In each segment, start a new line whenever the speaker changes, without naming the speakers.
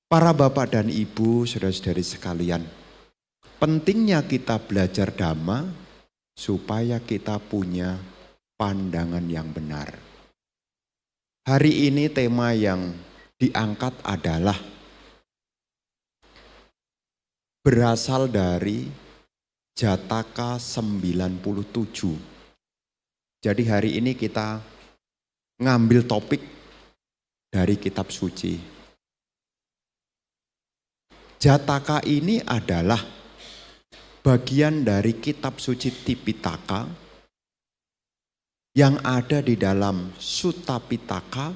Para bapak dan ibu, saudara-saudari sekalian, pentingnya kita belajar Dhamma supaya kita punya pandangan yang benar. Hari ini tema yang diangkat adalah berasal dari Jataka 97. Jadi hari ini kita ngambil topik dari kitab suci. Jataka ini adalah bagian dari kitab suci Tipitaka yang ada di dalam Sutta Pitaka,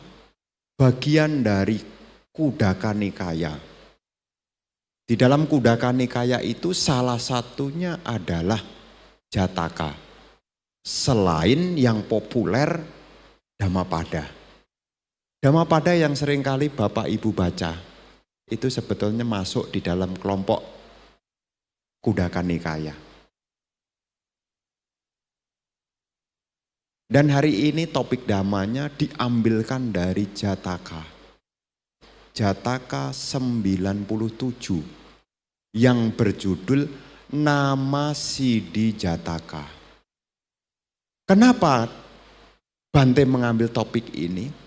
bagian dari Khuddaka Nikaya. Di dalam Khuddaka Nikaya itu salah satunya adalah Jataka. Selain yang populer Dhammapada. Dhammapada yang seringkali Bapak Ibu baca itu sebetulnya masuk di dalam kelompok Khuddaka Nikaya. Dan hari ini topik dhammanya diambilkan dari Jataka. Jataka 97 yang berjudul Nama Siddhi Jataka. Kenapa Bante mengambil topik ini?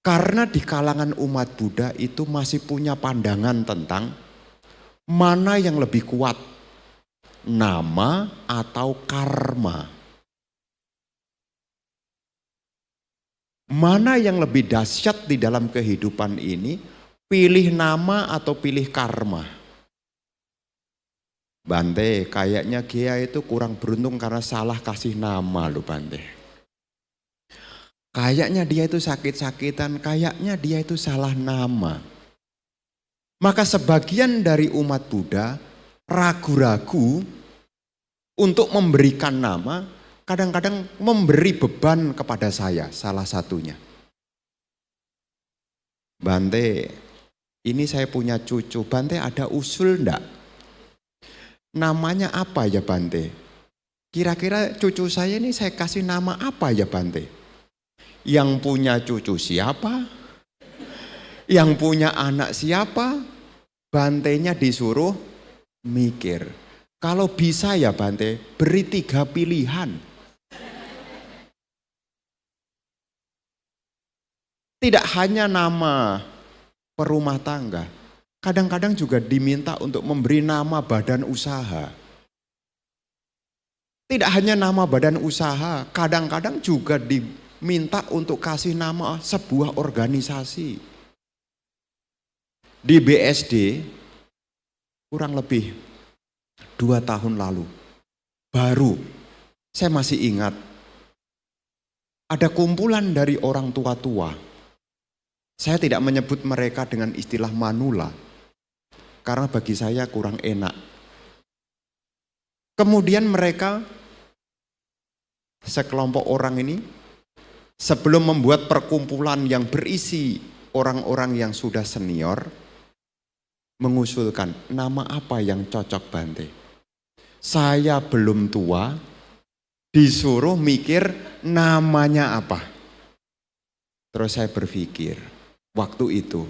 Karena di kalangan umat Buddha itu masih punya pandangan tentang mana yang lebih kuat, nama atau karma. Mana yang lebih dahsyat di dalam kehidupan ini, pilih nama atau pilih karma. Bante, kayaknya Gia itu kurang beruntung karena salah kasih nama loh Bante. Kayaknya dia itu sakit-sakitan, kayaknya dia itu salah nama. Maka sebagian dari umat Buddha ragu-ragu untuk memberikan nama, kadang-kadang memberi beban kepada saya, salah satunya. Bante, ini saya punya cucu, Bante ada usul enggak? Namanya apa ya Bante? Kira-kira cucu saya ini saya kasih nama apa ya Bante? Yang punya cucu siapa? Yang punya anak siapa? Bantenya disuruh mikir. Kalau bisa ya Bante, beri 3 pilihan. Tidak hanya nama perumah tangga. Kadang-kadang juga diminta untuk memberi nama badan usaha. Tidak hanya nama badan usaha, kadang-kadang juga diminta untuk kasih nama sebuah organisasi. Di BSD kurang lebih 2 tahun lalu, baru saya masih ingat ada kumpulan dari orang tua-tua. Saya tidak menyebut mereka dengan istilah manula, karena bagi saya kurang enak. Kemudian mereka, sekelompok orang ini, sebelum membuat perkumpulan yang berisi orang-orang yang sudah senior, mengusulkan nama apa yang cocok Bante. Saya belum tua, disuruh mikir namanya apa. Terus saya berpikir, waktu itu,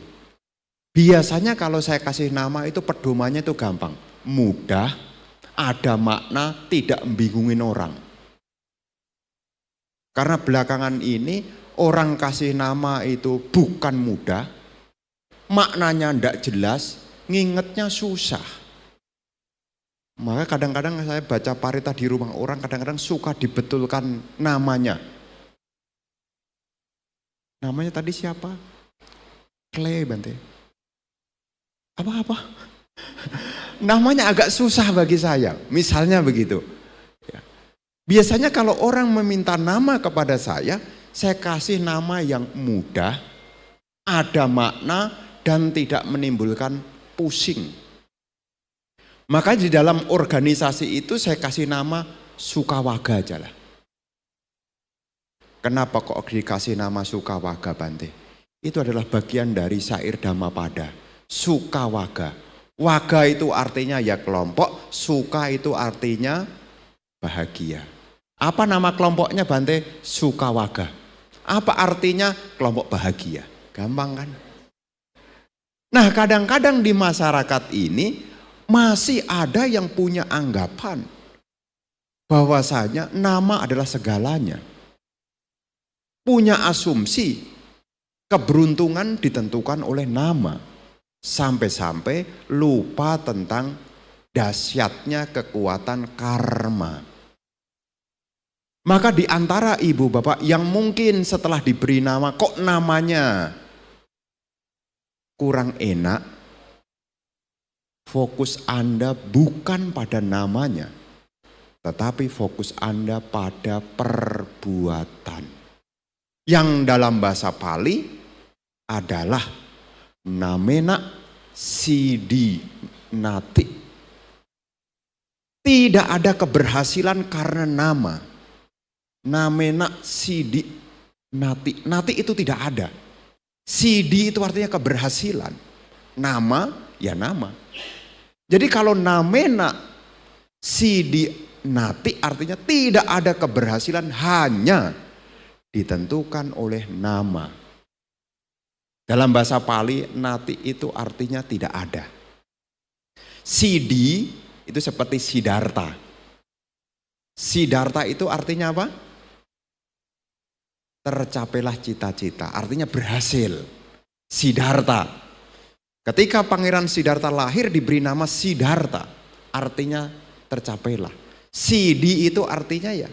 biasanya kalau saya kasih nama itu pedomannya itu gampang. Mudah, ada makna, tidak membingungin orang. Karena belakangan ini orang kasih nama itu bukan mudah, maknanya tidak jelas, ngingetnya susah. Maka kadang-kadang saya baca parita di rumah orang, kadang-kadang suka dibetulkan namanya. Namanya tadi siapa? Clay Bante. Apa-apa? Namanya agak susah bagi saya, misalnya begitu. Biasanya kalau orang meminta nama kepada saya kasih nama yang mudah, ada makna, dan tidak menimbulkan pusing. Maka di dalam organisasi itu saya kasih nama Sukawaga aja lah. Kenapa kok dikasih nama Sukawaga Bante? Itu adalah bagian dari syair Dhammapada. Sukawaga. Waga itu artinya ya kelompok, suka itu artinya bahagia. Apa nama kelompoknya Bante? Sukawaga. Apa artinya kelompok bahagia? Gampang kan? Nah, kadang-kadang di masyarakat ini masih ada yang punya anggapan bahwasanya nama adalah segalanya. Punya asumsi keberuntungan ditentukan oleh nama. Sampai-sampai lupa tentang dahsyatnya kekuatan karma. Maka di antara ibu bapak yang mungkin setelah diberi nama kok namanya kurang enak, fokus Anda bukan pada namanya, tetapi fokus Anda pada perbuatan. Yang dalam bahasa Pali adalah namena sidi nati. Tidak ada keberhasilan karena nama. Namena sidi nati. Nati itu tidak ada. Sidi itu artinya keberhasilan. Nama, ya nama. Jadi kalau namena sidi nati artinya tidak ada keberhasilan, hanya ditentukan oleh nama. Dalam bahasa Pali, nati itu artinya tidak ada. Sidi itu seperti Siddhartha. Siddhartha itu artinya apa? Tercapailah cita-cita, artinya berhasil. Siddhartha. Ketika Pangeran Siddhartha lahir diberi nama Siddhartha, artinya tercapailah. Siddhi itu artinya ya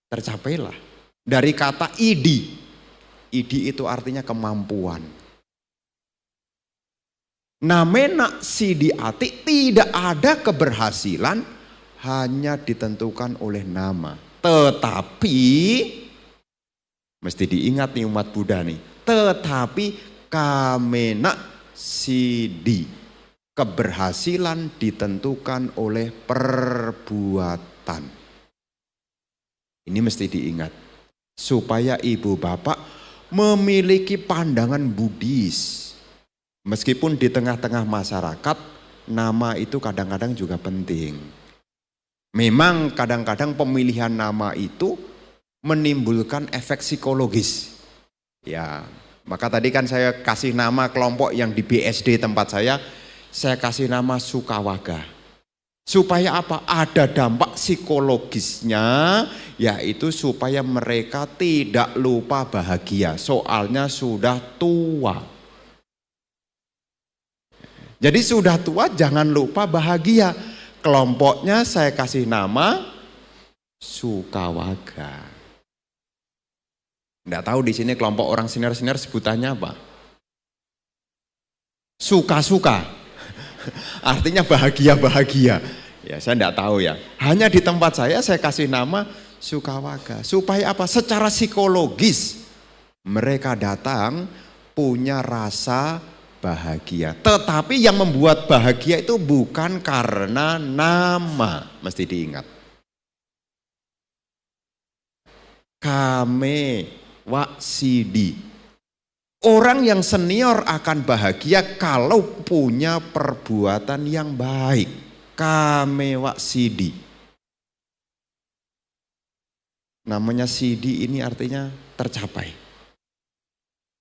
tercapailah. Dari kata idi. Idi itu artinya kemampuan. Namena sidi ati, tidak ada keberhasilan, hanya ditentukan oleh nama. Tetapi mesti diingat nih umat Buddha nih. Tetapi kamena sidi, keberhasilan ditentukan oleh perbuatan. Ini mesti diingat. Supaya ibu bapak memiliki pandangan Buddhis. Meskipun di tengah-tengah masyarakat, nama itu kadang-kadang juga penting. Memang kadang-kadang pemilihan nama itu menimbulkan efek psikologis. Ya, maka tadi kan saya kasih nama kelompok yang di BSD tempat saya kasih nama Sukawaga. Supaya apa? Ada dampak psikologisnya, yaitu supaya mereka tidak lupa bahagia. Soalnya sudah tua. Jadi sudah tua jangan lupa bahagia. Kelompoknya saya kasih nama Sukawaga. Nggak tahu di sini kelompok orang senior-senior sebutannya apa? Suka-suka. Artinya bahagia-bahagia. Ya saya enggak tahu ya. Hanya di tempat saya kasih nama Sukawaga. Supaya apa? Secara psikologis mereka datang punya rasa bahagia. Tetapi yang membuat bahagia itu bukan karena nama. Mesti diingat. Kame wa sidi. Orang yang senior akan bahagia kalau punya perbuatan yang baik. Kamewa sidi. Namanya sidi ini artinya tercapai.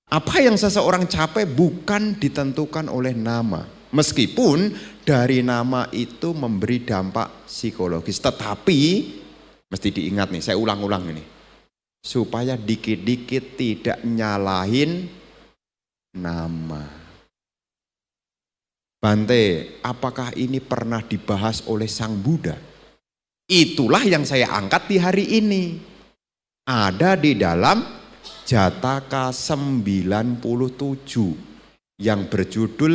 Apa yang seseorang capai bukan ditentukan oleh nama. Meskipun dari nama itu memberi dampak psikologis. Tetapi mesti diingat nih, saya ulang-ulang ini. Supaya dikit-dikit tidak nyalahin nama. Bante, apakah ini pernah dibahas oleh Sang Buddha? Itulah yang saya angkat di hari ini. Ada di dalam Jataka 97 yang berjudul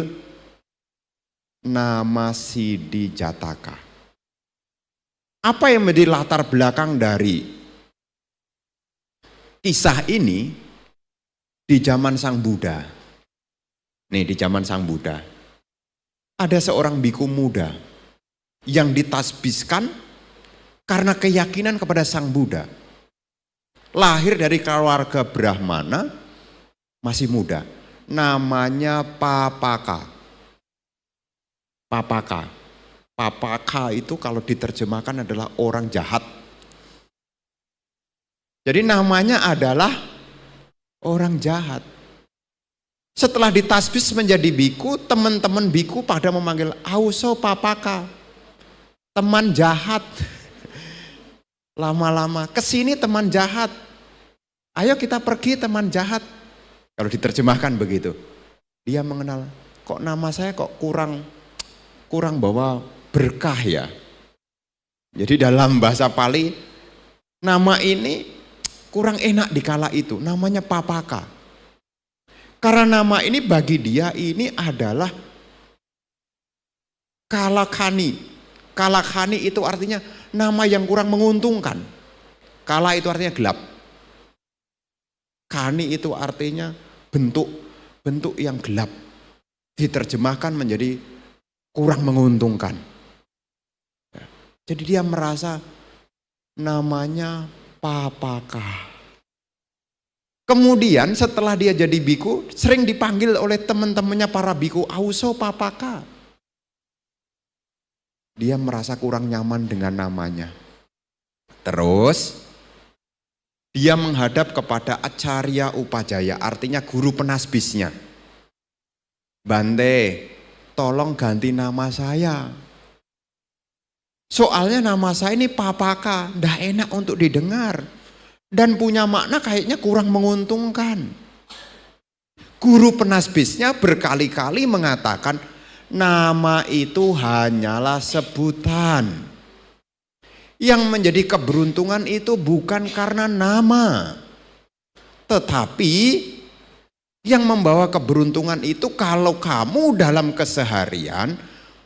Nama Sidi Jataka. Apa yang menjadi latar belakang dari kisah ini di zaman Sang Buddha? Nih di zaman Sang Buddha. Ada seorang biku muda yang ditasbiskan karena keyakinan kepada Sang Buddha. Lahir dari keluarga Brahmana, masih muda. Namanya Papaka. Papaka. Papaka itu kalau diterjemahkan adalah orang jahat. Jadi namanya adalah orang jahat. Setelah ditasbis menjadi biku, teman-teman biku pada memanggil Auso Papaka, teman jahat. Lama-lama, kesini teman jahat. Ayo kita pergi teman jahat. Kalau diterjemahkan begitu. Dia mengenal, kok nama saya kok kurang bawa berkah ya. Jadi dalam bahasa Pali, nama ini kurang enak di kala itu, namanya Papaka. Karena nama ini bagi dia ini adalah kalakhani. Kalakhani itu artinya nama yang kurang menguntungkan. Kala itu artinya gelap. Khani itu artinya bentuk yang gelap. Diterjemahkan menjadi kurang menguntungkan. Jadi dia merasa namanya Papaka. Kemudian setelah dia jadi biku, sering dipanggil oleh teman-temannya para biku, Auso Papaka. Dia merasa kurang nyaman dengan namanya. Terus dia menghadap kepada Acarya Upajaya, artinya guru penasbisnya. Bante, tolong ganti nama saya. Soalnya nama saya ini Papaka, ndak enak untuk didengar. Dan punya makna kayaknya kurang menguntungkan. Guru penasbisnya berkali-kali mengatakan, nama itu hanyalah sebutan. Yang menjadi keberuntungan itu bukan karena nama. Tetapi yang membawa keberuntungan itu kalau kamu dalam keseharian,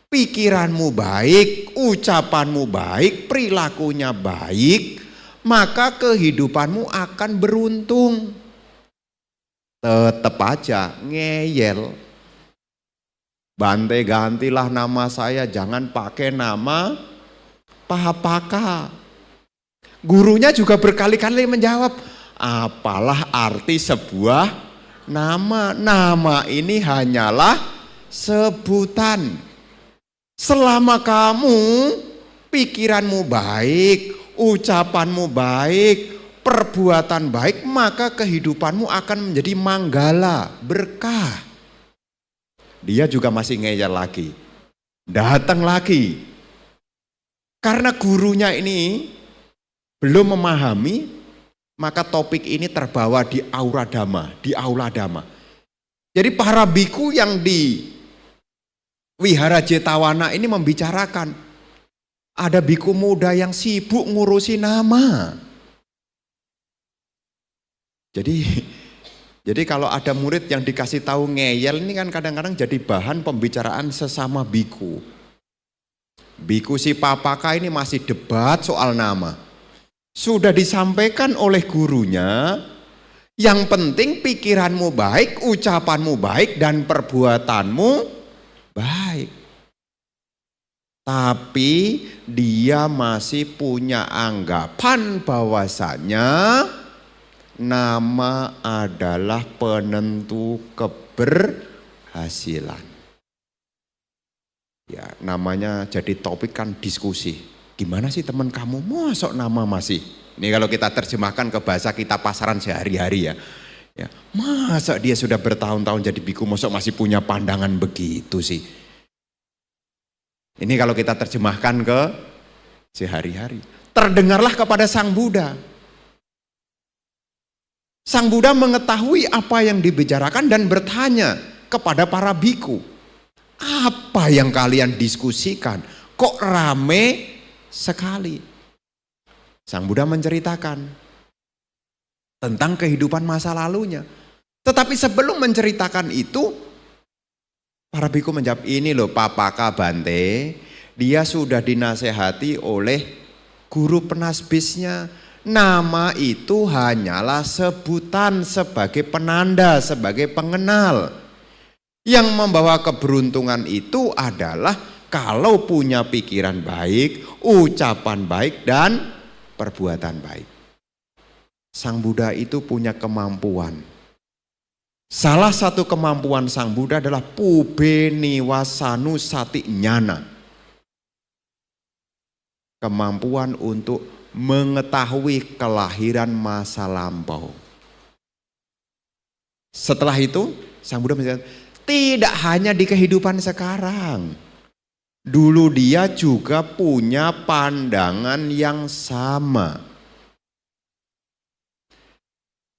pikiranmu baik, ucapanmu baik, perilakunya baik, maka kehidupanmu akan beruntung. Tetap aja ngeyel. Bante, gantilah nama saya, jangan pakai nama Papaka. Gurunya juga berkali-kali menjawab, apalah arti sebuah nama? Nama ini hanyalah sebutan. Selama kamu pikiranmu baik, ucapanmu baik, perbuatan baik, maka kehidupanmu akan menjadi manggala, berkah. Dia juga masih ngeyel lagi. Datang lagi. Karena gurunya ini belum memahami, maka topik ini terbawa di aula dhamma. Jadi para biku yang di Wihara Jetawana ini membicarakan, ada biku muda yang sibuk ngurusi nama. Jadi kalau ada murid yang dikasih tahu ngeyel ini kan kadang-kadang jadi bahan pembicaraan sesama biku. Biku si Papaka ini masih debat soal nama. Sudah disampaikan oleh gurunya, yang penting pikiranmu baik, ucapanmu baik, dan perbuatanmu baik. Tapi dia masih punya anggapan bahwasanya nama adalah penentu keberhasilan. Ya, namanya jadi topik kan diskusi. Gimana sih teman kamu? Masuk nama masih. Ini kalau kita terjemahkan ke bahasa kita pasaran sehari-hari ya. Ya, masa dia sudah bertahun-tahun jadi biku, masuk masih punya pandangan begitu sih. Ini kalau kita terjemahkan ke sehari-hari. Terdengarlah kepada Sang Buddha. Sang Buddha mengetahui apa yang dibicarakan dan bertanya kepada para biku. Apa yang kalian diskusikan? Kok rame sekali? Sang Buddha menceritakan tentang kehidupan masa lalunya. Tetapi sebelum menceritakan itu, para biku menjawab, ini loh Papaka Bante, dia sudah dinasehati oleh guru penasbisnya. Nama itu hanyalah sebutan sebagai penanda, sebagai pengenal. Yang membawa keberuntungan itu adalah kalau punya pikiran baik, ucapan baik, dan perbuatan baik. Sang Buddha itu punya kemampuan. Salah satu kemampuan Sang Buddha adalah Pube Niwasanu Sati Nyana. Kemampuan untuk mengetahui kelahiran masa lampau. Setelah itu Sang Buddha menjelaskan, tidak hanya di kehidupan sekarang. Dulu dia juga punya pandangan yang sama.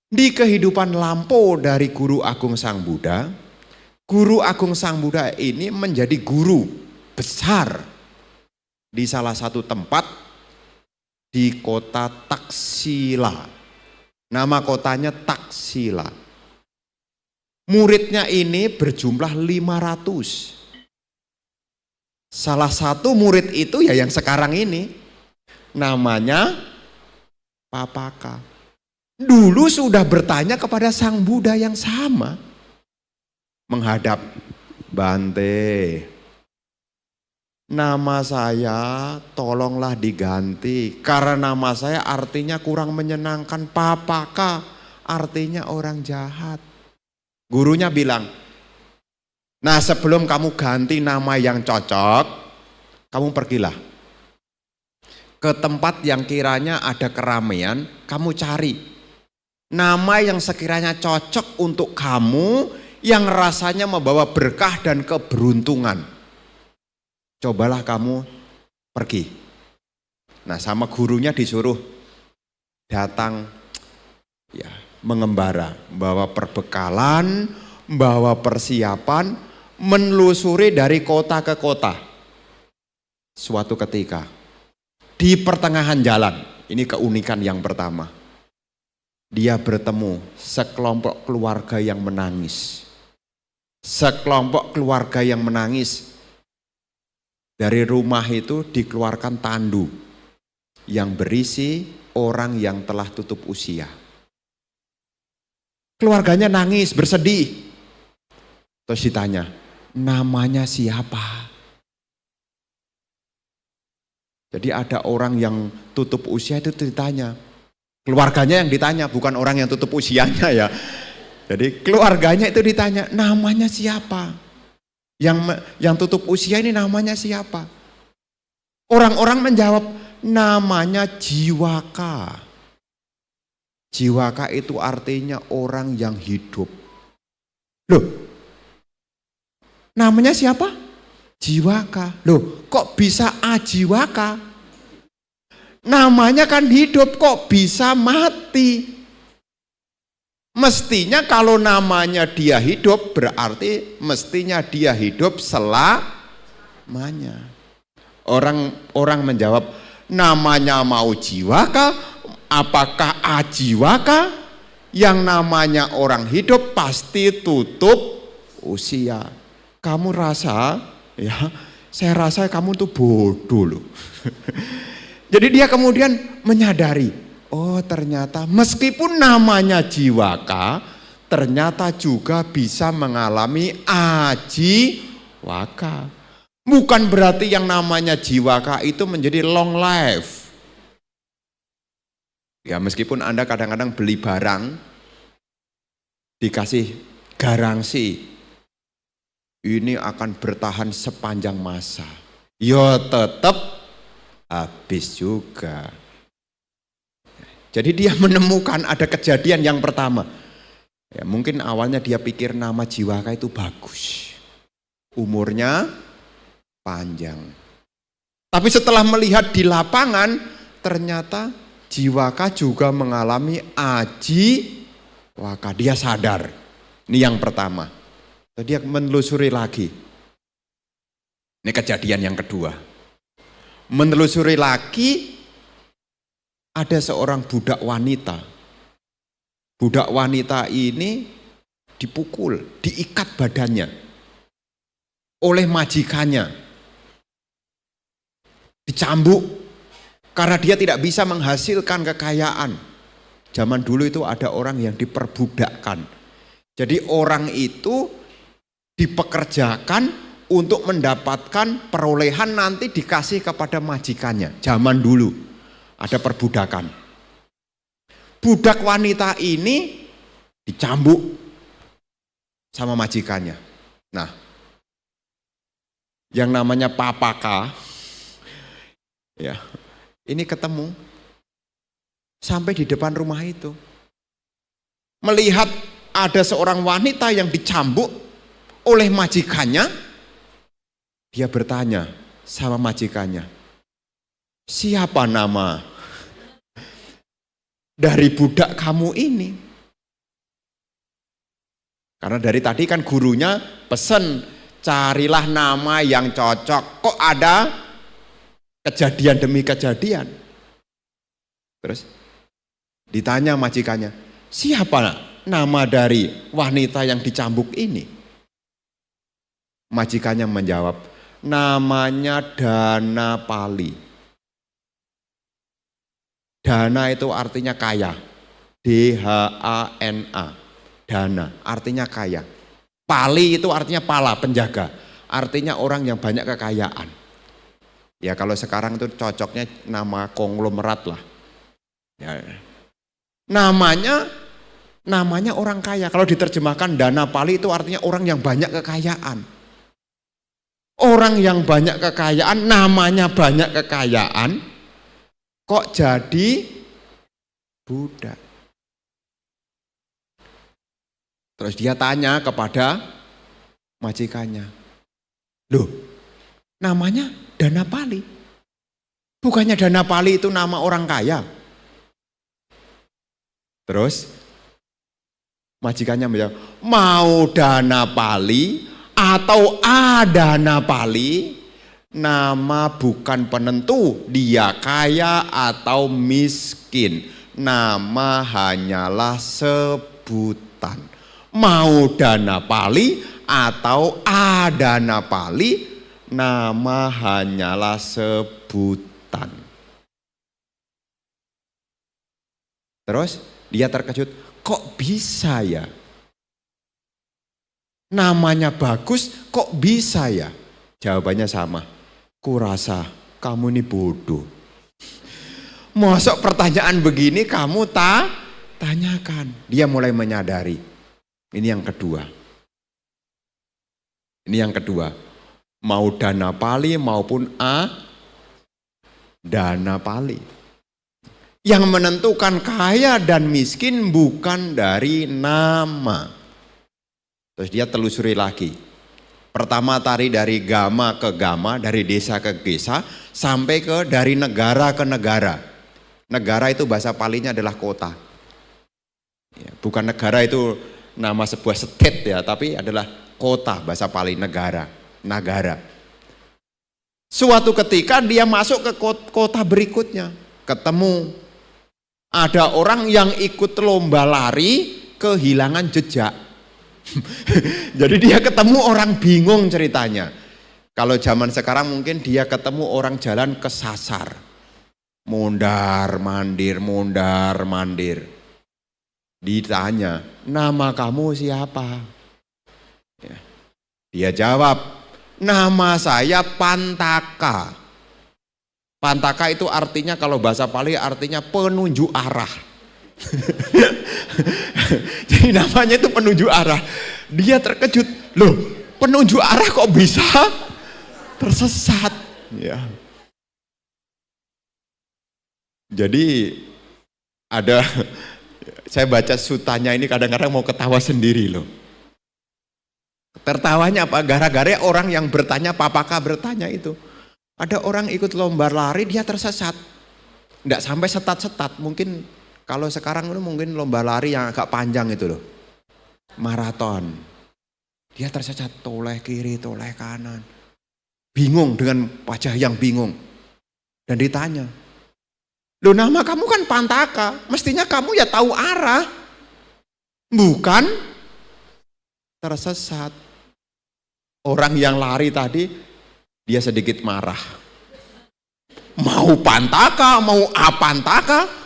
Di kehidupan lampau dari Guru Agung Sang Buddha, Guru Agung Sang Buddha ini menjadi guru besar di salah satu tempat di kota Taksila. Nama kotanya Taksila. Muridnya ini berjumlah 500. Salah satu murid itu ya yang sekarang ini. Namanya Papaka. Dulu sudah bertanya kepada Sang Buddha yang sama. Menghadap, Bante, nama saya tolonglah diganti. Karena nama saya artinya kurang menyenangkan. Papaka artinya orang jahat. Gurunya bilang, nah sebelum kamu ganti nama yang cocok, kamu pergilah ke tempat yang kiranya ada keramaian, kamu cari nama yang sekiranya cocok untuk kamu, yang rasanya membawa berkah dan keberuntungan. Cobalah kamu pergi. Nah sama gurunya disuruh datang ya, mengembara, bawa perbekalan, bawa persiapan, menelusuri dari kota ke kota. Suatu ketika, di pertengahan jalan, ini keunikan yang pertama, dia bertemu sekelompok keluarga yang menangis. Sekelompok keluarga yang menangis. Dari rumah itu dikeluarkan tandu yang berisi orang yang telah tutup usia. Keluarganya nangis, bersedih. Terus ditanya, namanya siapa? Jadi ada orang yang tutup usia itu ditanya. Keluarganya yang ditanya, bukan orang yang tutup usianya ya. Jadi keluarganya itu ditanya, namanya siapa? Yang tutup usia ini namanya siapa? Orang-orang menjawab, namanya Jiwaka. Jiwaka itu artinya orang yang hidup. Loh, namanya siapa? Jiwaka. Loh, kok bisa ajiwaka? Namanya kan hidup, kok bisa mati? Mestinya kalau namanya dia hidup, berarti mestinya dia hidup selamanya. Orang menjawab, namanya mau jiwaka, apakah ajiwaka? Yang namanya orang hidup pasti tutup usia. Kamu rasa, ya, saya rasa kamu tuh bodoh loh. Jadi dia kemudian menyadari, oh ternyata meskipun namanya jiwaka, ternyata juga bisa mengalami ajiwaka. Bukan berarti yang namanya jiwaka itu menjadi long life. Ya meskipun Anda kadang-kadang beli barang, dikasih garansi, ini akan bertahan sepanjang masa. Ya tetap habis juga. Jadi dia menemukan ada kejadian yang pertama. Ya, mungkin awalnya dia pikir nama jiwaka itu bagus. Umurnya panjang. Tapi setelah melihat di lapangan, ternyata jiwaka juga mengalami ajiwaka. Dia sadar. Ini yang pertama. Jadi dia menelusuri lagi. Ini kejadian yang kedua. Menelusuri lagi, ada seorang budak wanita. Budak wanita ini dipukul, diikat badannya oleh majikannya. Dicambuk karena dia tidak bisa menghasilkan kekayaan. Zaman dulu itu ada orang yang diperbudakkan. Jadi orang itu dipekerjakan untuk mendapatkan perolehan nanti dikasih kepada majikannya. Zaman dulu ada perbudakan. Budak wanita ini dicambuk sama majikannya. Nah, yang namanya Papaka, ya, ini ketemu sampai di depan rumah itu. Melihat ada seorang wanita yang dicambuk oleh majikannya, dia bertanya sama majikannya, siapa nama dari budak kamu ini? Karena dari tadi kan gurunya pesen, carilah nama yang cocok. Kok ada kejadian demi kejadian? Terus ditanya majikannya, siapa nama dari wanita yang dicambuk ini? Majikannya menjawab, namanya Dana Pali. Dana itu artinya kaya. D-H-A-N-A. Dana artinya kaya. Pali itu artinya pala, penjaga. Artinya orang yang banyak kekayaan. Ya kalau sekarang itu cocoknya nama konglomerat lah. Ya. Namanya orang kaya. Kalau diterjemahkan Dana Pali itu artinya orang yang banyak kekayaan. Orang yang banyak kekayaan, namanya banyak kekayaan, kok jadi budak? Terus dia tanya kepada majikannya, loh namanya Dana Pali, bukannya Dana Pali itu nama orang kaya? Terus majikannya menjawab, mau Dana Pali atau Adana Pali, nama bukan penentu dia kaya atau miskin, nama hanyalah sebutan. Mau Dana Pali atau Adana Pali, nama hanyalah sebutan. Terus dia terkejut, kok bisa ya? Namanya bagus, kok bisa ya? Jawabannya sama, kurasa kamu ini bodoh. Mosok pertanyaan begini kamu tanyakan. Dia mulai menyadari. Ini yang kedua. Mau Dana Pali maupun Dana Pali. Yang menentukan kaya dan miskin bukan dari nama. Terus dia telusuri lagi. Pertama tari dari gama ke gama, dari desa ke desa, sampai ke dari negara ke negara. Negara itu bahasa Palinya adalah kota. Ya, bukan negara itu nama sebuah state ya, tapi adalah kota, bahasa Pali, negara, nagara. Suatu ketika dia masuk ke kota berikutnya, ketemu ada orang yang ikut lomba lari kehilangan jejak. Jadi dia ketemu orang bingung ceritanya. Kalau zaman sekarang mungkin dia ketemu orang jalan kesasar. Mondar mandir. Ditanya, nama kamu siapa? Ya. Dia jawab, nama saya Pantaka. Pantaka itu artinya kalau bahasa Pali artinya penunjuk arah. Jadi namanya itu penunjuk arah. Dia terkejut, loh penunjuk arah kok bisa tersesat? Ya. Jadi ada, saya baca sutanya ini kadang-kadang mau ketawa sendiri loh. Tertawanya apa? Gara-gara orang yang bertanya, Papaka bertanya itu. Ada orang ikut lomba lari, dia tersesat. Nggak sampai setat-setat, mungkin kalau sekarang itu mungkin lomba lari yang agak panjang itu loh. Maraton. Dia tersesat, toleh kiri, toleh kanan. Bingung dengan wajah yang bingung. Dan ditanya, loh nama kamu kan Pantaka, mestinya kamu ya tahu arah. Bukan tersesat. Orang yang lari tadi, dia sedikit marah. Mau Pantaka, mau Apantaka.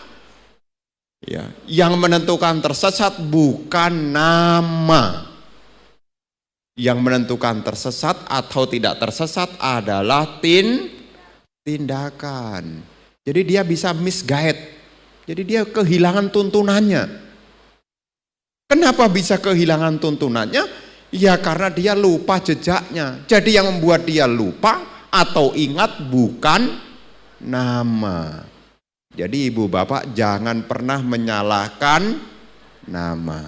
Ya, yang menentukan tersesat bukan nama. Yang menentukan tersesat atau tidak tersesat adalah tindakan. Jadi dia bisa misguide. Jadi dia kehilangan tuntunannya. Kenapa bisa kehilangan tuntunannya? Ya karena dia lupa jejaknya. Jadi yang membuat dia lupa atau ingat bukan nama. Jadi ibu bapak jangan pernah menyalahkan nama.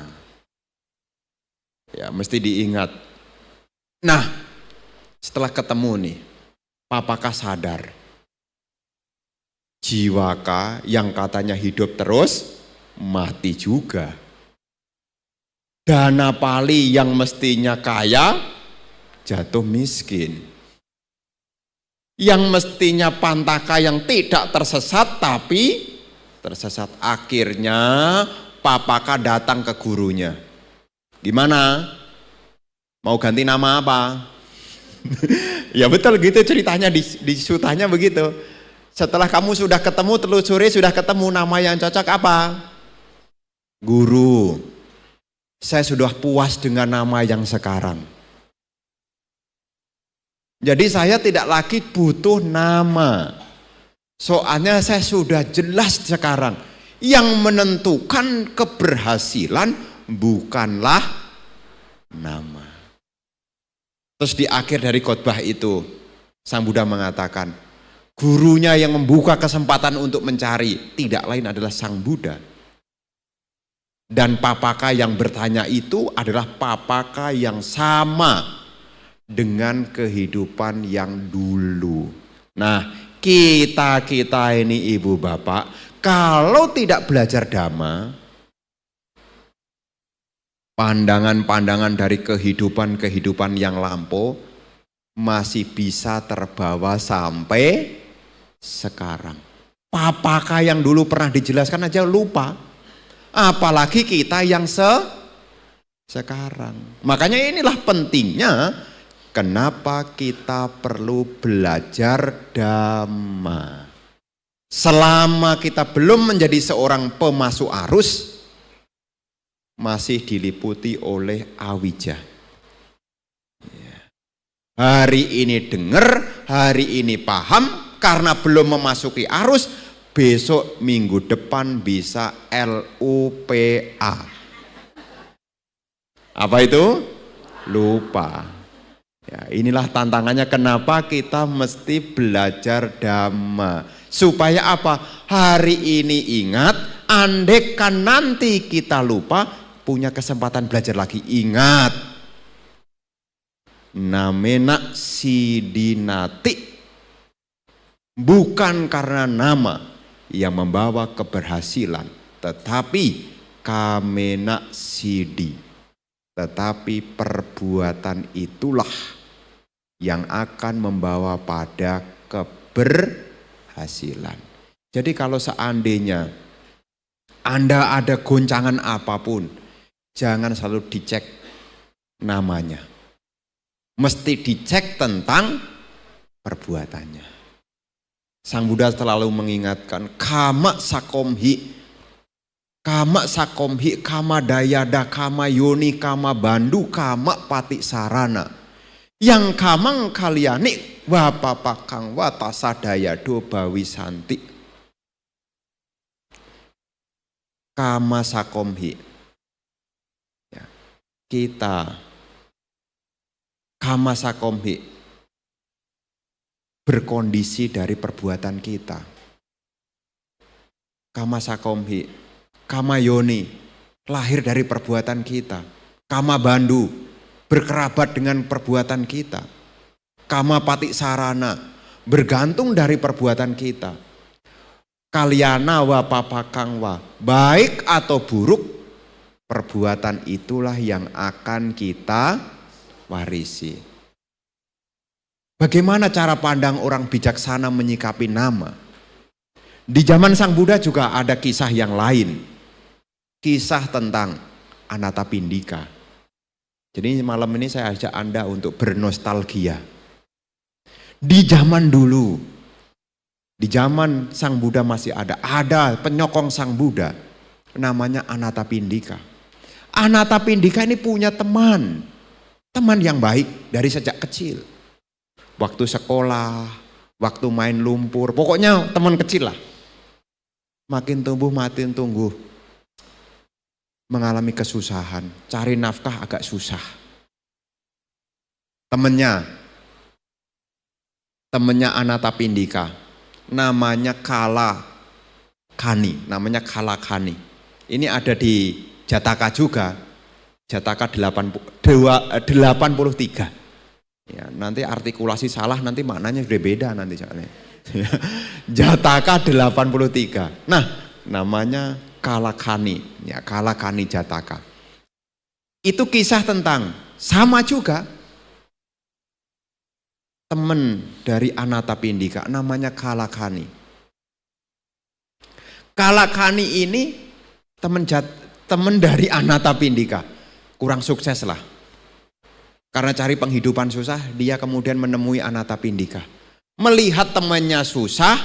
Ya, mesti diingat. Nah, setelah ketemu nih, papakah sadar? Jiwaka yang katanya hidup terus, mati juga. Dana Pali yang mestinya kaya, jatuh miskin. Yang mestinya Pantaka yang tidak tersesat, tapi tersesat. Akhirnya Papaka datang ke gurunya. Gimana? Mau ganti nama apa? Ya betul gitu ceritanya di sutanya begitu. Setelah kamu sudah ketemu, telusuri sudah ketemu, nama yang cocok apa? Guru. Saya sudah puas dengan nama yang sekarang. Jadi saya tidak lagi butuh nama. Soalnya saya sudah jelas sekarang. Yang menentukan keberhasilan bukanlah nama. Terus di akhir dari khotbah itu, Sang Buddha mengatakan, gurunya yang membuka kesempatan untuk mencari tidak lain adalah Sang Buddha. Dan Papaka yang bertanya itu adalah Papaka yang sama dengan kehidupan yang dulu. Nah, kita ini ibu bapak, kalau tidak belajar Dhamma, pandangan-pandangan dari kehidupan yang lampau masih bisa terbawa sampai sekarang. Papaka yang dulu pernah dijelaskan aja lupa, apalagi kita yang sekarang. Makanya inilah pentingnya kenapa kita perlu belajar Dhamma. Selama kita belum menjadi seorang pemasuk arus, masih diliputi oleh awija. Hari ini dengar, hari ini paham, karena belum memasuki arus, besok minggu depan bisa LUPA. Apa itu? Lupa. Ya, inilah tantangannya kenapa kita mesti belajar Dhamma. Supaya apa? Hari ini ingat, andekan nanti kita lupa, punya kesempatan belajar lagi. Ingat, namena sidinati, bukan karena nama yang membawa keberhasilan, tetapi kamena sidi, tetapi perbuatan itulah yang akan membawa pada keberhasilan. Jadi kalau seandainya Anda ada goncangan apapun, jangan selalu dicek namanya. Mesti dicek tentang perbuatannya. Sang Buddha selalu mengingatkan, kama sakomhi, kama dayada, kama yoni, kama bandu, kama pati sarana. Yang kamang kaliani wapapakang watasadayado bawisanti. Kama sakomhi. Ya, kita kama sakomhi berkondisi dari perbuatan kita. Kama sakomhi, kama yoni lahir dari perbuatan kita. Kama bandu berkerabat dengan perbuatan kita. Kama pati sarana bergantung dari perbuatan kita. Kalyana wa papakang wa, baik atau buruk, perbuatan itulah yang akan kita warisi. Bagaimana cara pandang orang bijaksana menyikapi nama? Di zaman Sang Buddha juga ada kisah yang lain. Kisah tentang Anathapindika. Jadi malam ini saya ajak Anda untuk bernostalgia. Di zaman dulu, di zaman Sang Buddha masih ada penyokong Sang Buddha namanya Anathapindika. Anathapindika ini punya teman yang baik dari sejak kecil. Waktu sekolah, waktu main lumpur, pokoknya teman kecil lah. Makin tumbuh, mengalami kesusahan, cari nafkah agak susah. Temennya Anathapindika, namanya Kalakani. Ini ada di Jataka juga. Jataka 83. Ya, nanti artikulasi salah nanti maknanya sudah beda nanti soalnya. Jataka 83. Nah, namanya Kalakani, ya Kalakani Jataka. Itu kisah tentang sama juga teman dari Anatapindika namanya Kalakani. Kalakani ini teman dari Anatapindika, kurang sukses lah. Karena cari penghidupan susah, dia kemudian menemui Anatapindika. Melihat temannya susah,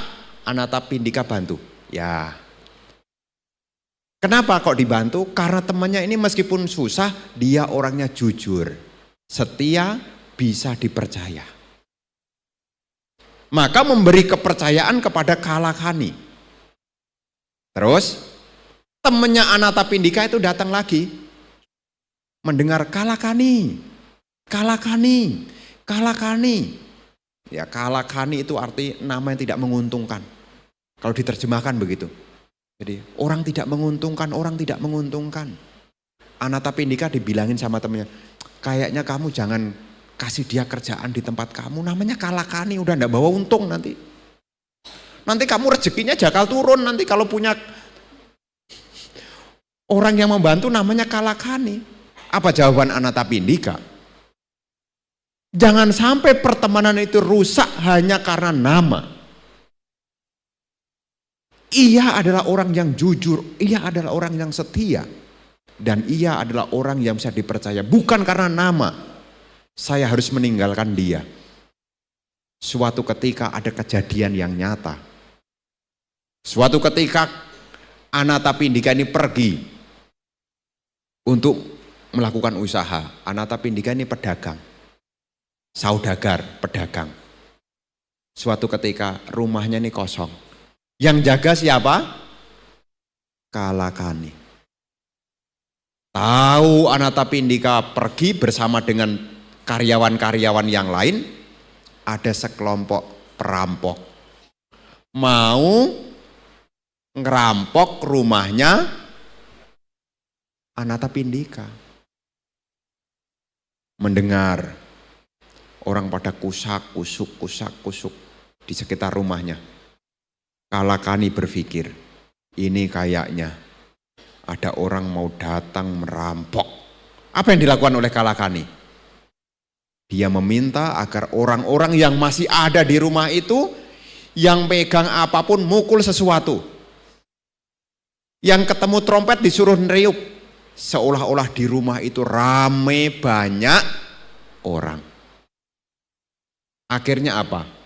Anatapindika bantu. Ya. Kenapa kok dibantu? Karena temannya ini meskipun susah, dia orangnya jujur, setia, bisa dipercaya. Maka memberi kepercayaan kepada Kalakani. Terus temannya Anatapindika itu datang lagi, mendengar Kalakani. Ya Kalakani itu arti nama yang tidak menguntungkan. Kalau diterjemahkan begitu. Jadi orang tidak menguntungkan. Anatapindika dibilangin sama temennya, kayaknya kamu jangan kasih dia kerjaan di tempat kamu, namanya Kalakani, udah enggak bawa untung nanti. Nanti kamu rezekinya jakal turun, nanti kalau punya orang yang membantu namanya Kalakani. Apa jawaban Anatapindika? Jangan sampai pertemanan itu rusak hanya karena nama. Ia adalah orang yang jujur, ia adalah orang yang setia, dan ia adalah orang yang bisa dipercaya. Bukan karena nama, saya harus meninggalkan dia. Suatu ketika ada kejadian yang nyata. Suatu ketika Anatapindika ini pergi untuk melakukan usaha. Anatapindika ini pedagang, saudagar, pedagang. Suatu ketika rumahnya ini kosong. Yang jaga siapa? Kalakani. Tahu Anatapindika pergi bersama dengan karyawan-karyawan yang lain, ada sekelompok perampok mau ngerampok rumahnya Anatapindika. Mendengar orang pada kusak-kusuk di sekitar rumahnya. Kalakani berpikir, ini kayaknya ada orang mau datang merampok. Apa yang dilakukan oleh Kalakani? Dia meminta agar orang-orang yang masih ada di rumah itu, yang pegang apapun mukul sesuatu. Yang ketemu trompet disuruh neriuk. Seolah-olah di rumah itu rame banyak orang. Akhirnya apa?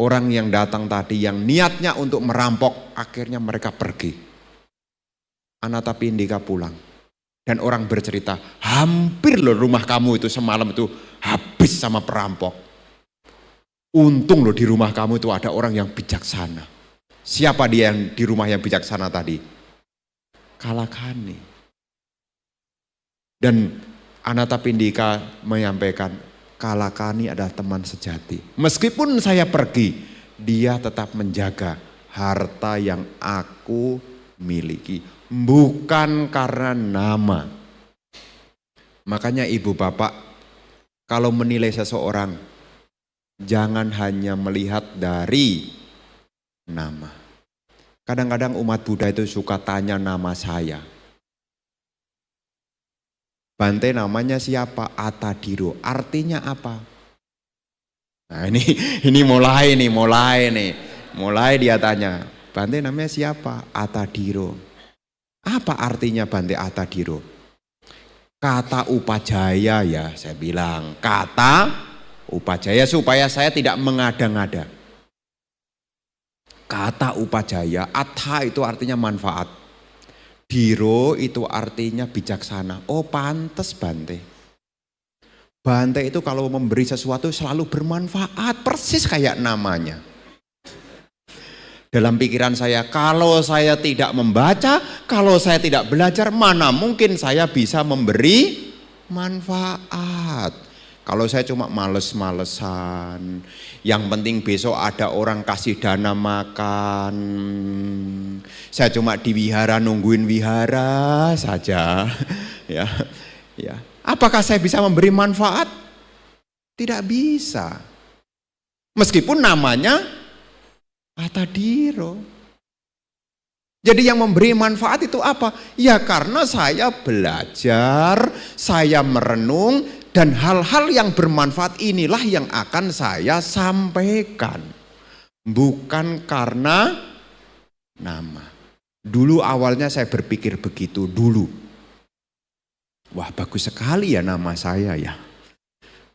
Orang yang datang tadi yang niatnya untuk merampok, akhirnya mereka pergi. Anatapindika pulang. Dan orang bercerita, hampir loh rumah kamu itu semalam itu habis sama perampok. Untung loh di rumah kamu itu ada orang yang bijaksana. Siapa dia yang di rumah yang bijaksana tadi? Kalakani. Dan Anatapindika menyampaikan, Kalakani adalah teman sejati. Meskipun saya pergi, dia tetap menjaga harta yang aku miliki. Bukan karena nama. Makanya ibu bapak, kalau menilai seseorang, jangan hanya melihat dari nama. Kadang-kadang umat Buddha itu suka tanya nama saya. Bante namanya siapa? Atadiro. Artinya apa? Nah ini mulai nih. Mulai dia tanya. Bante namanya siapa? Atadiro. Apa artinya Bante Atadiro? Kata upajaya ya saya bilang. Kata upajaya supaya saya tidak mengada-ngada. Kata upajaya. Atha itu artinya manfaat. Diro itu artinya bijaksana. Oh pantes Bante. Bante itu kalau memberi sesuatu selalu bermanfaat. Persis kayak namanya. Dalam pikiran saya, kalau saya tidak membaca, kalau saya tidak belajar, mana mungkin saya bisa memberi manfaat. Kalau saya cuma males-malesan, yang penting besok ada orang kasih dana makan. Saya cuma di wihara nungguin wihara saja. Ya, ya. Apakah saya bisa memberi manfaat? Tidak bisa. Meskipun namanya Atadiro. Jadi yang memberi manfaat itu apa? Ya karena saya belajar, saya merenung, dan hal-hal yang bermanfaat inilah yang akan saya sampaikan. Bukan karena nama. Dulu awalnya saya berpikir begitu dulu. Wah, bagus sekali ya nama saya ya.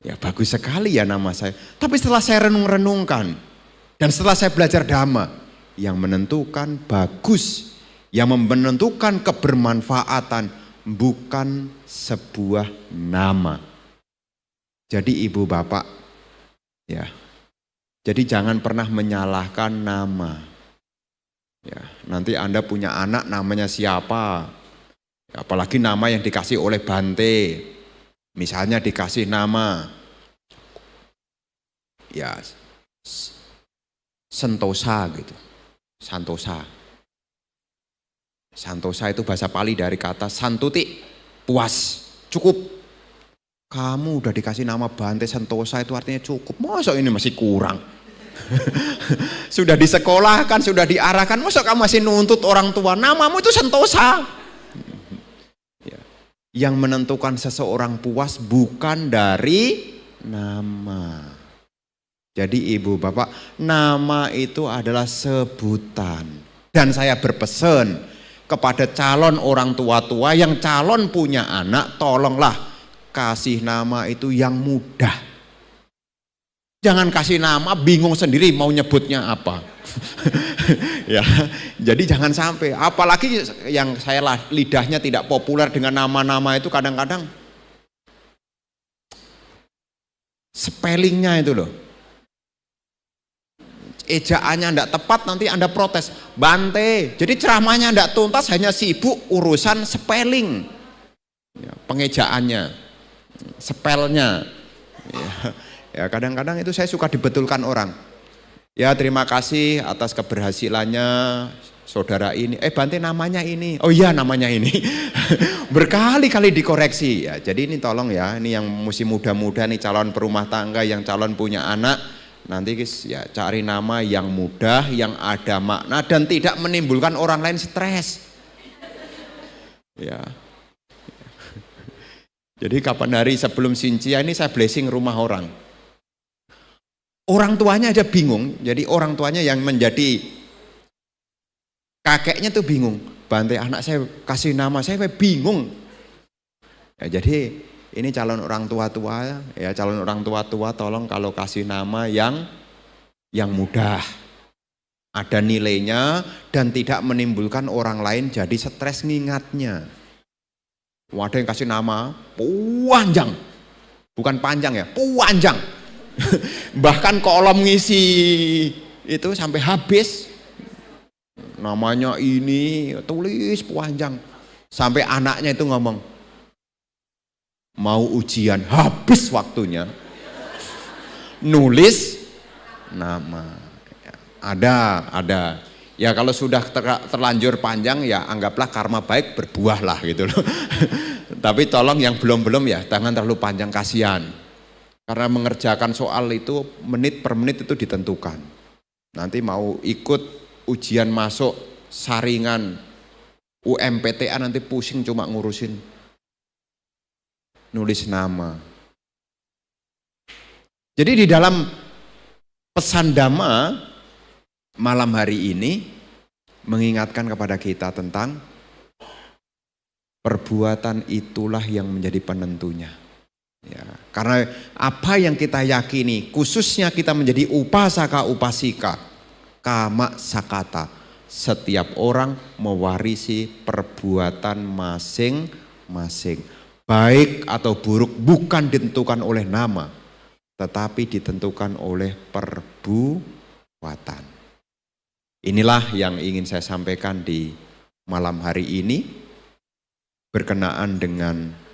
Ya bagus sekali ya nama saya. Tapi setelah saya renung-renungkan, dan setelah saya belajar Dhamma, yang menentukan bagus, yang menentukan kebermanfaatan bukan sebuah nama. Jadi ibu bapak, ya, jadi jangan pernah menyalahkan nama. Ya, nanti Anda punya anak namanya siapa? Apalagi nama yang dikasih oleh Bante. Misalnya dikasih nama, ya, Sentosa gitu. Santosa. Santosa itu bahasa Pali dari kata santuti, puas, cukup. Kamu udah dikasih nama Bante Sentosa itu artinya cukup. Masa ini masih kurang? Sudah disekolahkan, sudah diarahkan, masa kamu masih nuntut orang tua? Namamu itu Sentosa. Ya. Yang menentukan seseorang puas bukan dari nama. Jadi ibu bapak, nama itu adalah sebutan. Dan saya berpesan kepada calon orang tua-tua yang calon punya anak, tolonglah kasih nama itu yang mudah. Jangan kasih nama bingung sendiri mau nyebutnya apa. Ya, jadi jangan sampai. Apalagi yang saya lidahnya tidak populer dengan nama-nama itu kadang-kadang spellingnya itu loh. Ejaannya tidak tepat nanti Anda protes. Bante, jadi ceramahnya tidak tuntas, hanya sibuk urusan spelling, ya, pengejaannya, spellnya. Ya, kadang-kadang itu saya suka dibetulkan orang. Ya terima kasih atas keberhasilannya saudara ini. Bante namanya ini. Oh iya namanya ini. Berkali-kali dikoreksi. Ya, jadi ini tolong ya, ini yang mesti muda-muda nih calon perumah tangga, yang calon punya anak. Nanti ya cari nama yang mudah, yang ada makna dan tidak menimbulkan orang lain stres. Ya. Jadi kapan hari sebelum Sincia ini saya blessing rumah orang. Orang tuanya aja bingung. Jadi orang tuanya yang menjadi kakeknya tuh bingung. Bante anak saya kasih nama saya bingung. Ya, jadi ini calon orang tua-tua ya, calon orang tua-tua tolong kalau kasih nama yang mudah, ada nilainya dan tidak menimbulkan orang lain jadi stres ngingatnya. Ada yang kasih nama panjang, bukan panjang ya, panjang. Bahkan kolom ngisi itu sampai habis. Namanya ini tulis panjang. Sampai anaknya itu ngomong, mau ujian habis waktunya nulis nama. Ada ya, kalau sudah terlanjur panjang ya anggaplah karma baik berbuah lah gitu loh. Tapi tolong yang belum ya jangan terlalu panjang, kasihan, karena mengerjakan soal itu menit per menit itu ditentukan. Nanti mau ikut ujian masuk saringan UMPTA nanti pusing cuma ngurusin nulis nama. Jadi di dalam pesan Dhamma malam hari ini mengingatkan kepada kita tentang perbuatan itulah yang menjadi penentunya. Ya, karena apa yang kita yakini, khususnya kita menjadi upasaka upasika, kama sakata, setiap orang mewarisi perbuatan masing-masing. Baik atau buruk bukan ditentukan oleh nama, tetapi ditentukan oleh perbuatan. Inilah yang ingin saya sampaikan di malam hari ini berkenaan dengan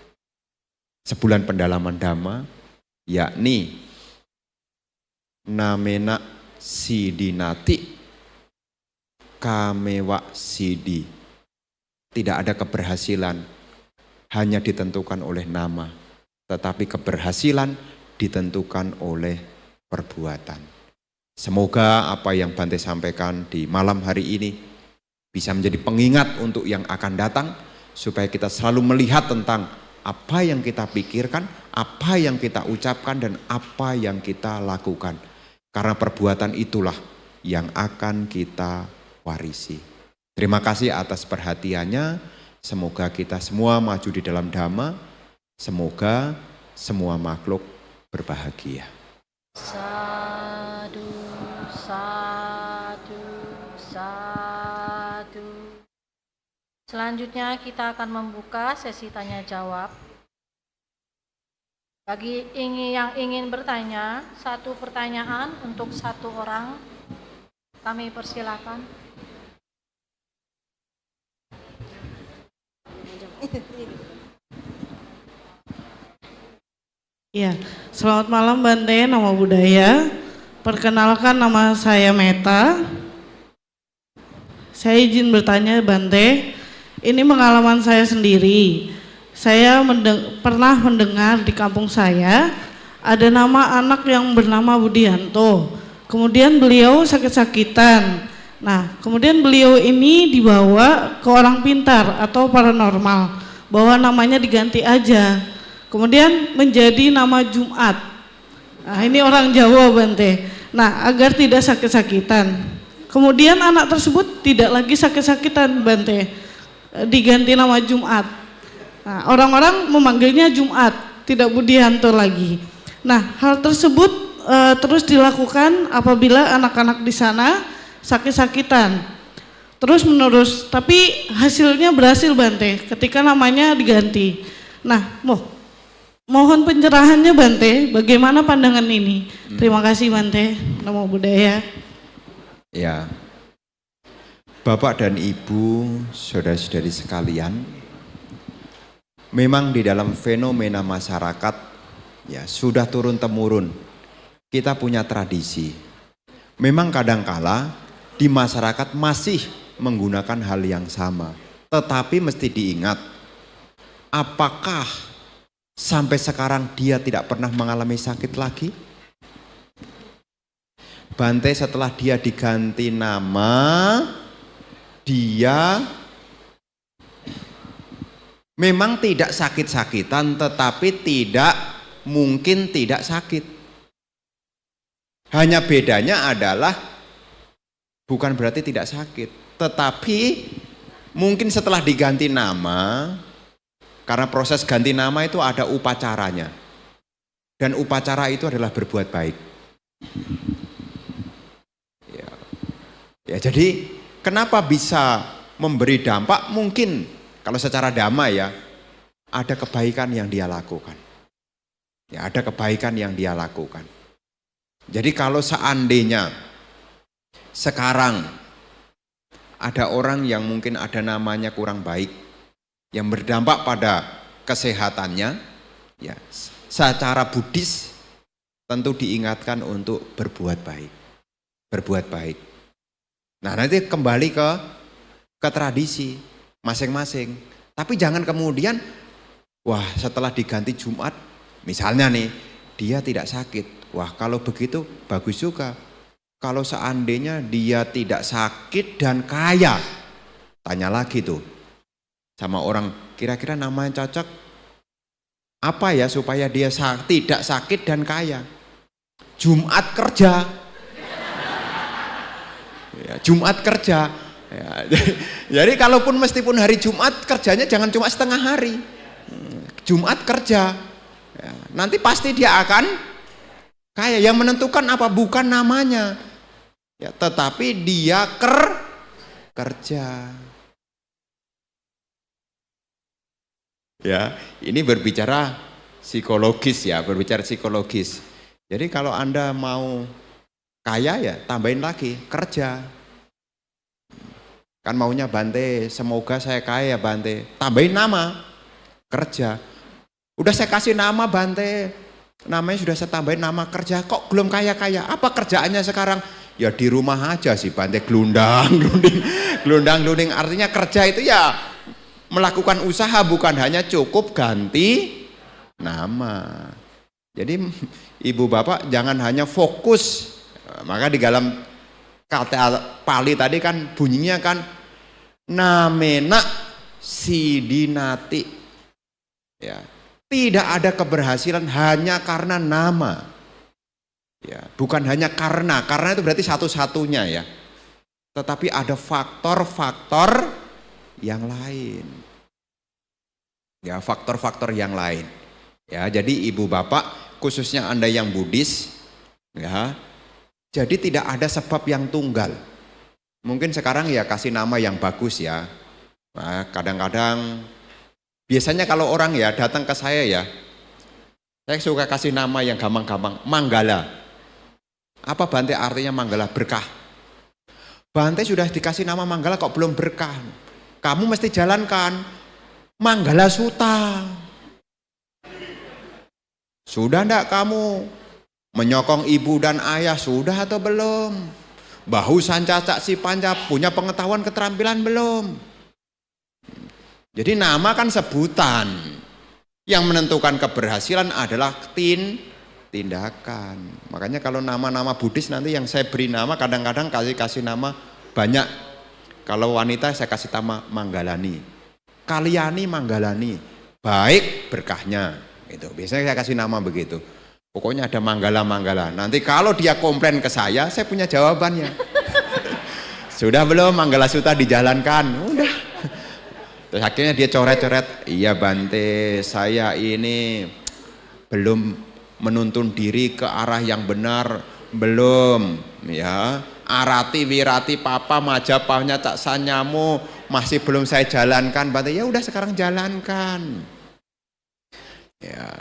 sebulan pendalaman Dhamma, yakni namena sidinati kamewa sidi. Tidak ada keberhasilan hanya ditentukan oleh nama, tetapi keberhasilan ditentukan oleh perbuatan. Semoga apa yang Bante sampaikan di malam hari ini bisa menjadi pengingat untuk yang akan datang, supaya kita selalu melihat tentang apa yang kita pikirkan, apa yang kita ucapkan, dan apa yang kita lakukan. Karena perbuatan itulah yang akan kita warisi. Terima kasih atas perhatiannya. Semoga kita semua maju di dalam Dhamma. Semoga semua makhluk berbahagia.
Sadu, sadu, sadu. Selanjutnya kita akan membuka sesi tanya jawab. Bagi yang ingin bertanya, satu pertanyaan untuk satu orang, kami persilakan.
Ya, selamat malam Bante, nama budaya. Perkenalkan, nama saya Meta. Saya izin bertanya Bante, ini pengalaman saya sendiri. Saya pernah mendengar di kampung saya ada nama anak yang bernama Budianto. Kemudian beliau sakit-sakitan. Nah, kemudian beliau ini dibawa ke orang pintar atau paranormal, bahwa namanya diganti aja. Kemudian menjadi nama Jumat. Nah, ini orang Jawa Bante. Nah, agar tidak sakit-sakitan. Kemudian anak tersebut tidak lagi sakit-sakitan Bante, diganti nama Jumat. Nah, orang-orang memanggilnya Jumat, tidak Budianto lagi. Nah, hal tersebut terus dilakukan apabila anak-anak di sana sakit-sakitan. Terus menerus, tapi hasilnya berhasil Bante ketika namanya diganti. Nah, mohon pencerahannya Bante, bagaimana pandangan ini? Terima kasih Bante, Namo Buddhaya.
Ya, Bapak dan Ibu, saudara-saudari sekalian, memang di dalam fenomena masyarakat ya sudah turun-temurun kita punya tradisi. Memang kadangkala di masyarakat masih menggunakan hal yang sama, tetapi mesti diingat, apakah sampai sekarang dia tidak pernah mengalami sakit lagi? Bante setelah dia diganti nama, dia memang tidak sakit-sakitan, tetapi tidak mungkin tidak sakit. Hanya bedanya adalah bukan berarti tidak sakit, tetapi mungkin setelah diganti nama, karena proses ganti nama itu ada upacaranya. Dan upacara itu adalah berbuat baik. Ya, jadi kenapa bisa memberi dampak? Mungkin kalau secara dhamma ya, ada kebaikan yang dia lakukan. Ya, ada kebaikan yang dia lakukan. Jadi kalau seandainya sekarang ada orang yang mungkin ada namanya kurang baik, yang berdampak pada kesehatannya, ya secara Buddhis tentu diingatkan untuk berbuat baik. Berbuat baik. Nah, nanti kembali ke tradisi masing-masing. Tapi jangan kemudian, wah setelah diganti Jumat, misalnya nih, dia tidak sakit. Wah kalau begitu bagus juga. Kalau seandainya dia tidak sakit dan kaya, tanya lagi tuh sama orang, kira-kira namanya cocok apa ya supaya dia tidak sakit dan kaya? Jumat kerja. Ya, Jumat kerja. Ya, jadi kalaupun meskipun hari Jumat kerjanya jangan cuma setengah hari. Jumat kerja. Ya, nanti pasti dia akan kaya. Yang menentukan apa? Bukan namanya. Ya, tetapi dia kerja. Ya, ini berbicara psikologis ya, berbicara psikologis. Jadi kalau Anda mau kaya ya tambahin lagi kerja. Kan maunya Bante, semoga saya kaya Bante. Tambahin nama, kerja. Udah saya kasih nama Bante, namanya sudah saya tambahin nama kerja, kok belum kaya-kaya? Apa kerjaannya sekarang? Ya di rumah aja sih Bante, gelundang-gelunding. Gelundang-gelunding artinya kerja itu ya melakukan usaha, bukan hanya cukup ganti nama. Jadi ibu bapak jangan hanya fokus. Maka di dalam kata Pali tadi kan bunyinya kan namena sidinati. Ya, tidak ada keberhasilan hanya karena nama. Ya, bukan hanya karena itu berarti satu-satunya ya. Tetapi ada faktor-faktor yang lain. Ya, faktor-faktor yang lain. Ya, jadi ibu bapak khususnya Anda yang Buddhis, ya. Jadi tidak ada sebab yang tunggal. Mungkin sekarang ya kasih nama yang bagus ya. Nah, kadang-kadang biasanya kalau orang ya datang ke saya ya, saya suka kasih nama yang gampang-gampang, Manggala. Apa Bante artinya Manggala? Berkah. Bante sudah dikasih nama Manggala kok belum berkah? Kamu mesti jalankan Manggala Sutta. Sudah enggak kamu menyokong ibu dan ayah, sudah atau belum? Bahu sancacak si panca, punya pengetahuan keterampilan belum? Jadi nama kan sebutan. Yang menentukan keberhasilan adalah tindakan. Makanya kalau nama-nama Buddhis nanti yang saya beri nama kadang-kadang kasih nama banyak. Kalau wanita saya kasih nama Manggalani, Kalyani Manggalani, baik berkahnya. Itu biasanya saya kasih nama begitu. Pokoknya ada Manggala. Nanti kalau dia komplain ke saya punya jawabannya. Sudah belum Manggala Sutta dijalankan? Udah. Terus akhirnya dia coret-coret, iya Bante, saya ini belum menuntun diri ke arah yang benar, belum ya. Arati wirati papa majapahnya cak sanyamu masih belum saya jalankan Bante. Ya udah sekarang jalankan. Ya.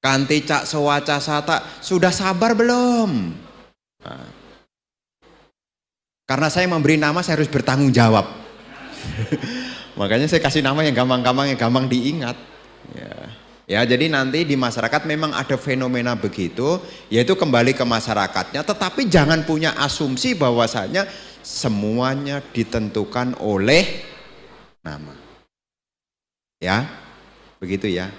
Kanti cak sewaca sata, sudah sabar belum? Nah. Karena saya memberi nama saya harus bertanggung jawab. Makanya saya kasih nama yang gampang-gampang, yang gampang diingat. Ya, jadi nanti di masyarakat memang ada fenomena begitu, yaitu kembali ke masyarakatnya, tetapi jangan punya asumsi bahwasanya semuanya ditentukan oleh nama. Ya, begitu ya.